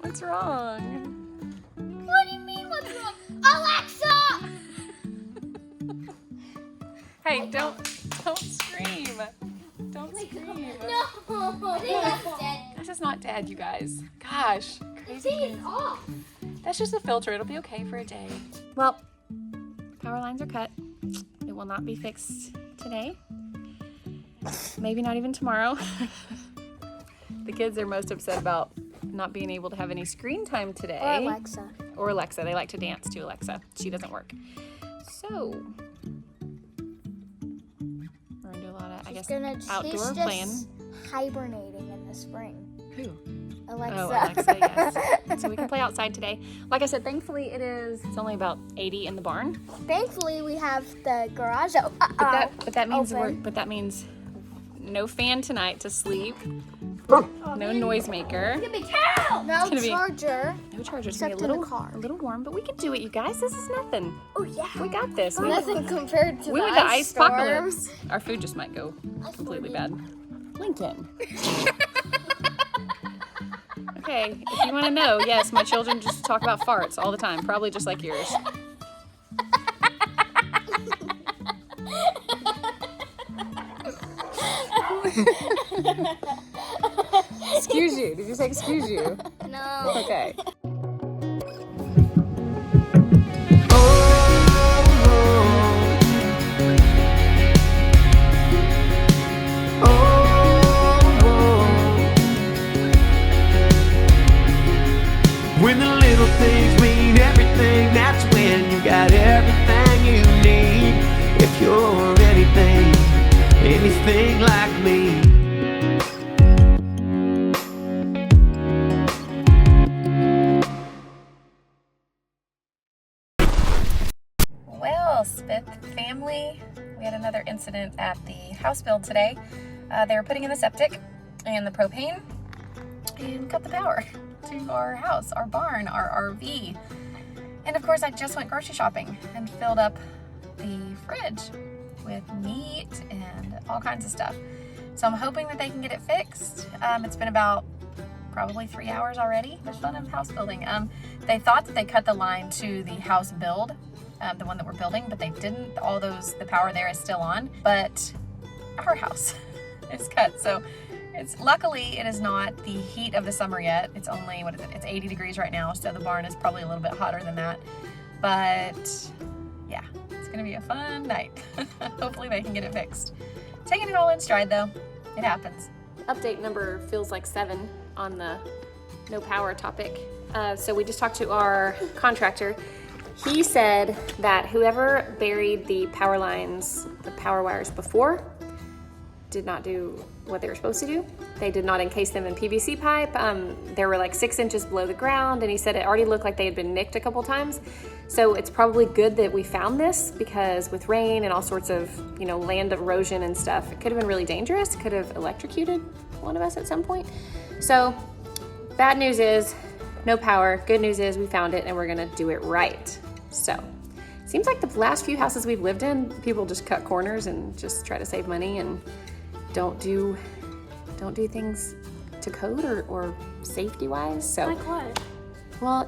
What's wrong? What do you mean what's wrong? Alexa! Hey, don't scream. Don't scream. No! I think that's dead. That's just not dead, you guys. Gosh, crazy. It's off. That's just a filter. It'll be okay for a day. Well, power lines are cut. It will not be fixed today. Maybe not even tomorrow. The kids are most upset about not being able to have any screen time today. Or Alexa. Or Alexa. They like to dance to Alexa. She doesn't work. So, we're gonna do a lot of, I guess, outdoor playing. Hibernating in the spring. Who? Alexa. Oh, Alexa, yes. So we can play outside today. Like I said, thankfully it's only about 80 in the barn. Thankfully, we have the garage But that means open. No fan tonight to sleep. No noisemaker. It's gonna be terrible. No charger. No charger. It's Except gonna be in the car. a little warm, but we can do it, you guys. This is nothing. Oh yeah. We got this. Nothing compared to We the were the ice apocalypse. storms. Our food just might go completely bad. Lincoln. Okay, if you want to know, yes, my children just talk about farts all the time, probably just like yours. Excuse you. Did you say excuse you? No. Okay. When the little things mean everything, that's when you got everything you need. If you're anything like me. Well, Smith family, we had another incident at the house build today. They were putting in the septic and the propane and cut the power to our house, our barn, our RV. And of course, I just went grocery shopping and filled up the fridge with meat and all kinds of stuff. So I'm hoping that they can get it fixed. It's been about probably 3 hours already. The fun of house building. They thought that they cut the line to the house build, the one that we're building, but they didn't. The power there is still on, but our house is cut. So luckily it is not the heat of the summer yet. It's only, what is it? It's 80 degrees right now. So the barn is probably a little bit hotter than that, but yeah, it's gonna be a fun night. Hopefully they can get it fixed. Taking it all in stride though, it happens. Update number feels like 7 on the no power topic. So we just talked to our contractor. He said that whoever buried the power lines, the power wires before, did not do what they were supposed to do. They did not encase them in PVC pipe. They were like 6 inches below the ground, and he said it already looked like they had been nicked a couple times. So it's probably good that we found this, because with rain and all sorts of, land erosion and stuff, it could have been really dangerous. It could have electrocuted one of us at some point. So bad news is no power. Good news is we found it and we're gonna do it right. So seems like the last few houses we've lived in, people just cut corners and just try to save money and don't do things to code or safety wise. So Like what? well,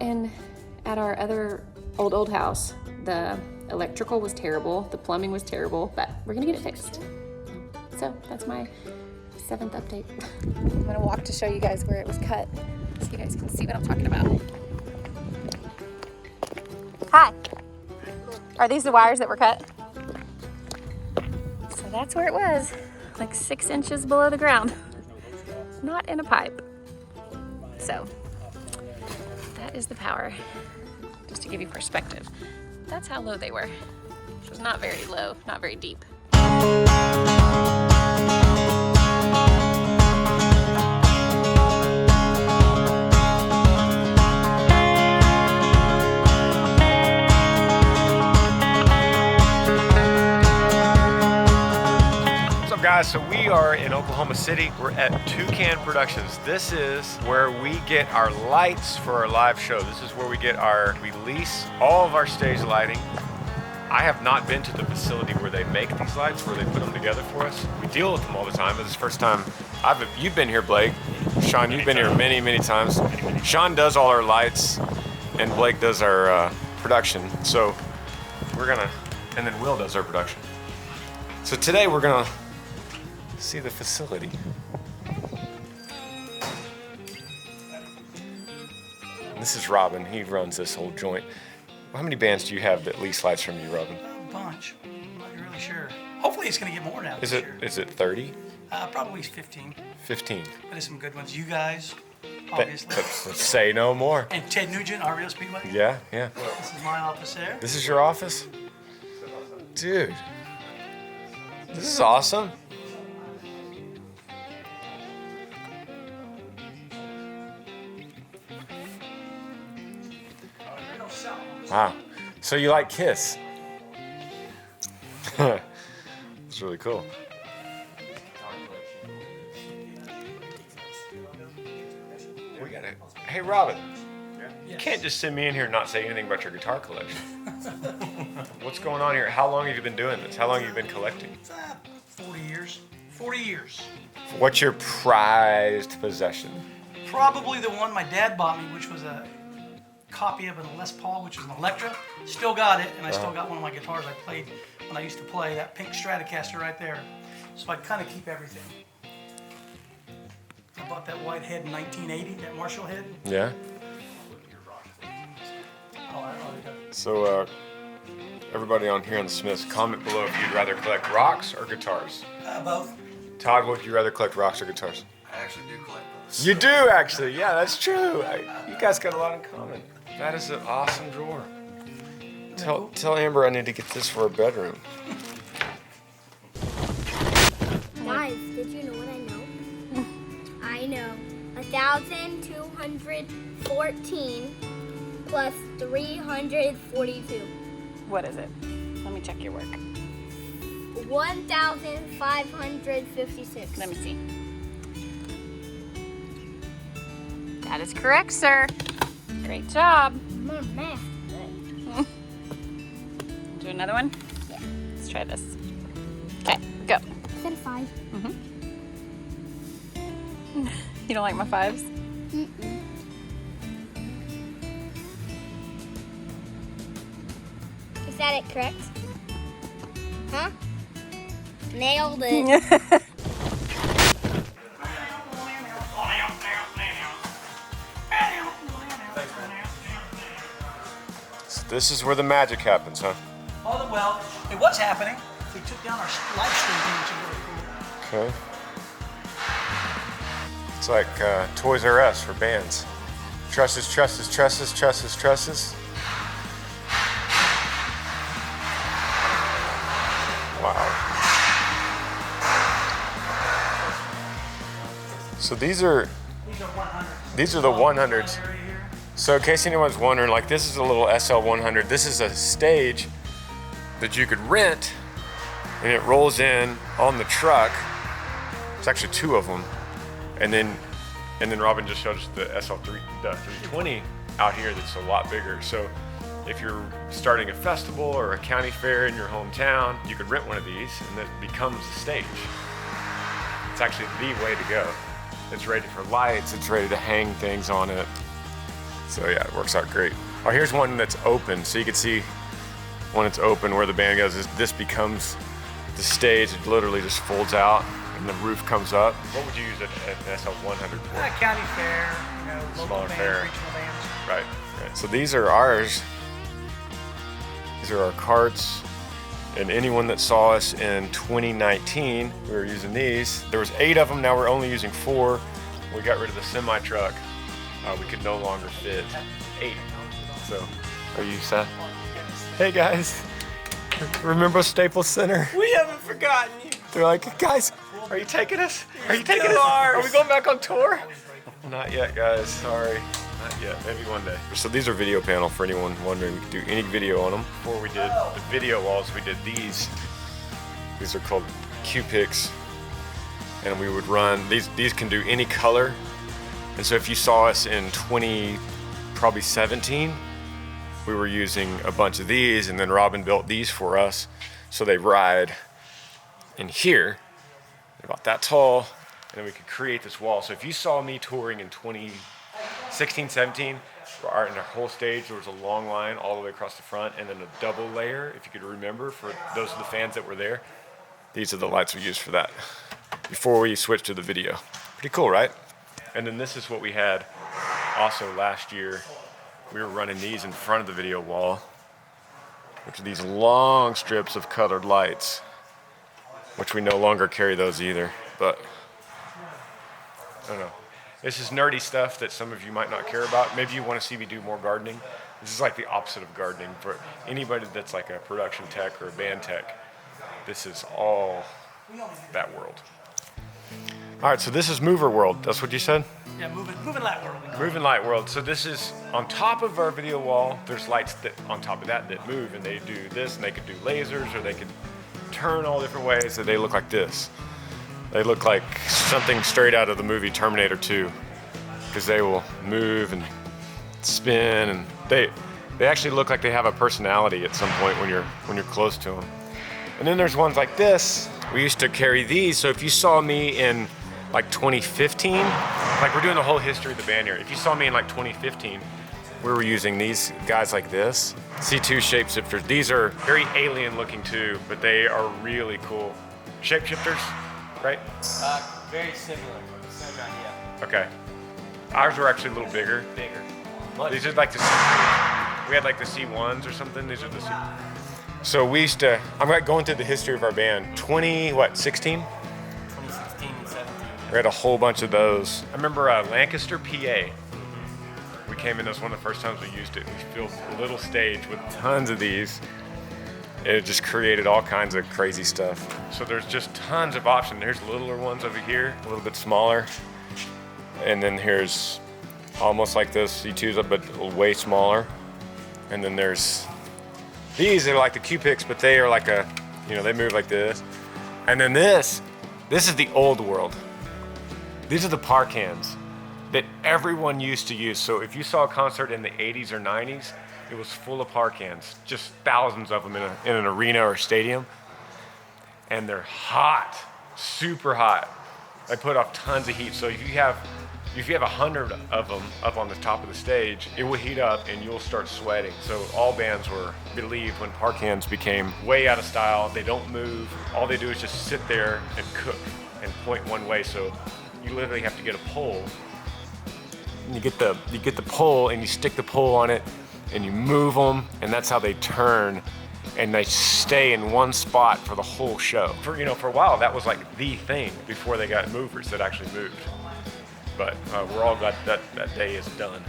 at our other old house, the electrical was terrible, the plumbing was terrible, but we're gonna get it fixed. So that's my 7th update. I'm gonna walk to show you guys where it was cut, so you guys can see what I'm talking about. Hi. Are these the wires that were cut? So that's where it was, like 6 inches below the ground. Not in a pipe. So that is the power, just to give you perspective. That's how low they were. It was not very low, not very deep. Guys, so we are in Oklahoma City. We're at Toucan Productions. This is where we get our lights for our live show. This is where we lease all of our stage lighting. I have not been to the facility where they make these lights, where they put them together for us. We deal with them all the time. This is the first time you've been here, Blake. Sean, you've been here many, many times. Sean does all our lights, and Blake does our production. So we're gonna, and then Will does our production. So today we're gonna see the facility. This is Robin. He runs this whole joint. How many bands do you have that lease lights from you, Robin? A bunch. I'm not really sure. Hopefully it's going to get more now Is this it year. is it 30? Probably 15. 15. But there's some good ones. You guys, obviously. Let's say no more. And Ted Nugent, our real Speedway. Yeah, yeah. This is my office there. This is your office? Dude. This is awesome. Wow. So you like Kiss? It's really cool. We got it. Hey, Robin. You can't just send me in here and not say anything about your guitar collection. What's going on here? How long have you been doing this? How long have you been collecting? 40 years. 40 years. What's your prized possession? Probably the one my dad bought me, which was a copy of an Les Paul, which was an Electra. Still got it, and I still got one of my guitars I played when I used to play, that pink Stratocaster right there. So I kind of keep everything. I bought that white head in 1980, that Marshall head. Yeah. Oh, So, everybody on here on the Smiths, comment below if you'd rather collect rocks or guitars. both. Todd, would you rather collect rocks or guitars? I actually do collect those. You do, actually. Yeah, that's true. You guys got a lot in common. That is an awesome drawer. Tell Amber I need to get this for her bedroom. Guys, did you know what I know? I know 1,214 plus 342. What is it? Let me check your work. 1,556. Let me see. That is correct, sir. Great job. My math. Do another one? Yeah. Let's try this. Okay, go. Is that a 5? You don't like my 5s? Mm-mm. Is that it correct? Huh? Nailed it. So this is where the magic happens, huh? Oh, well, it was happening. We took down our live stream thing, which is really cool. Okay. It's like Toys R Us for bands. Trusses, trusses, trusses, trusses, trusses. Wow. So these are the 100s. So in case anyone's wondering, like this is a little SL100. This is a stage that you could rent, and it rolls in on the truck. It's actually 2 of them, and then Robin just showed us the the 320 out here that's a lot bigger. So if you're starting a festival or a county fair in your hometown, you could rent one of these, and it becomes a stage. It's actually the way to go. It's ready for lights. It's ready to hang things on it. So yeah, it works out great. Oh, here's one that's open, so you can see when it's open where the band goes. This becomes the stage. It literally just folds out, and the roof comes up. What would you use an SL100 for? County fair, local Smaller bands, fair. regional bands. Right. So these are ours. These are our carts. And anyone that saw us in 2019, we were using these. There was 8 of them, now we're only using 4. We got rid of the semi-truck. We could no longer fit 8. So, are you set? Hey guys, remember Staples Center? We haven't forgotten you. They're like, guys, are you taking us? Are you taking us? Are we going back on tour? Not yet, guys, sorry. Not yet, maybe one day. So these are video panel for anyone wondering. We could do any video on them. Before we did the video walls, we did these. These are called Q-Picks. And we would run, these can do any color. And so if you saw us in probably 17, we were using a bunch of these, and then Robin built these for us. So they ride in here. They're about that tall, and then we could create this wall. So if you saw me touring in 2016, 17, in our whole stage, there was a long line all the way across the front, and then a double layer, if you could remember, for those of the fans that were there. These are the lights we used for that before we switched to the video. Pretty cool, right? And then this is what we had also last year. We were running these in front of the video wall, which are these long strips of colored lights, which we no longer carry those either, but I don't know. This is nerdy stuff that some of you might not care about. Maybe you want to see me do more gardening. This is like the opposite of gardening. For anybody that's like a production tech or a band tech, this is all that world. All right, so this is Mover World. That's what you said? Yeah, moving light world. Moving light world. So this is on top of our video wall. There's lights that on top of that move, and they do this, and they could do lasers, or they could turn all different ways. So they look like this. They look like something straight out of the movie Terminator 2, because they will move and spin, and they actually look like they have a personality at some point when you're close to them. And then there's ones like this. We used to carry these. So if you saw me in like 2015, like we're doing the whole history of the band here. If you saw me in like 2015, we were using these guys like this, C2 shapeshifters. These are very alien looking too, but they are really cool. Shapeshifters, right? Very similar. Same idea. Okay. Ours were actually a little bigger. Bigger. These are like the we had like the C1s or something. These are the C. So we used to, I'm like going through the history of our band. 16? 2016 and 17. We had a whole bunch of those. I remember Lancaster, PA. We came in, that was one of the first times we used it. We filled a little stage with tons of these. It just created all kinds of crazy stuff. So there's just tons of options. There's littler ones over here, a little bit smaller. And then here's almost like those C2s, but way smaller. And then there's these are like the Q-Picks, but they are like they move like this. And then this is the old world. These are the Parcans that everyone used to use. So if you saw a concert in the 80s or 90s, it was full of Parcans, just thousands of them in an arena or stadium. And they're hot, super hot. They put off tons of heat. So if you have 100 of them up on the top of the stage, it will heat up and you'll start sweating. So all bands were believed when Parcans became way out of style. They don't move. All they do is just sit there and cook and point one way. So you literally have to get a pole. And you get the pole and you stick the pole on it and you move them, and that's how they turn. And they stay in one spot for the whole show. For a while, that was like the thing before they got movers that actually moved. But we're all glad that day is done.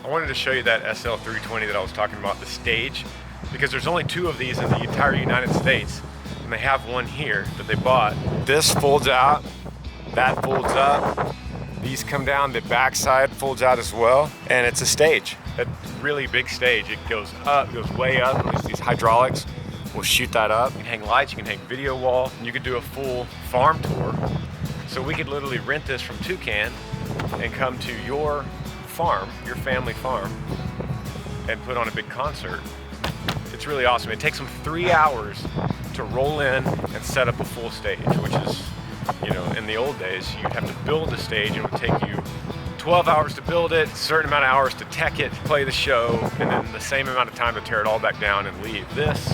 I wanted to show you that SL320 that I was talking about, the stage, because there's only 2 of these in the entire United States, and they have one here that they bought. This folds out, that folds up, these come down, the backside folds out as well, and it's a stage, a really big stage. It goes up, it goes way up, and these hydraulics will shoot that up. You can hang lights, you can hang video wall, and you could do a full farm tour. So we could literally rent this from Toucan and come to your farm, your family farm, and put on a big concert. It's really awesome. It takes them 3 hours to roll in and set up a full stage, which is, in the old days, you'd have to build a stage. It would take you 12 hours to build it, a certain amount of hours to tech it, play the show, and then the same amount of time to tear it all back down and leave. This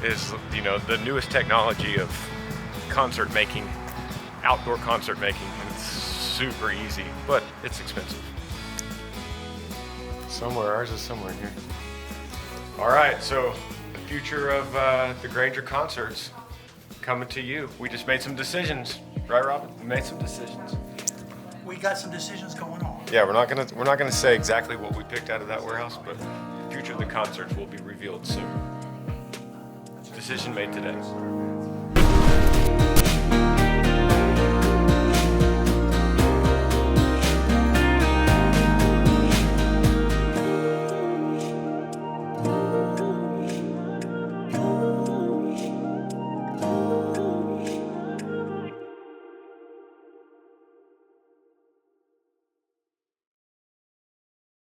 is, the newest technology of concert making, outdoor concert making, and it's super easy, but it's expensive. Ours is somewhere in here. All right, so the future of the Granger concerts coming to you. We just made some decisions, right, Robin? We made some decisions. We got some decisions going on. Yeah, we're not gonna say exactly what we picked out of that warehouse, but the future of the concerts will be revealed soon. Decision made today.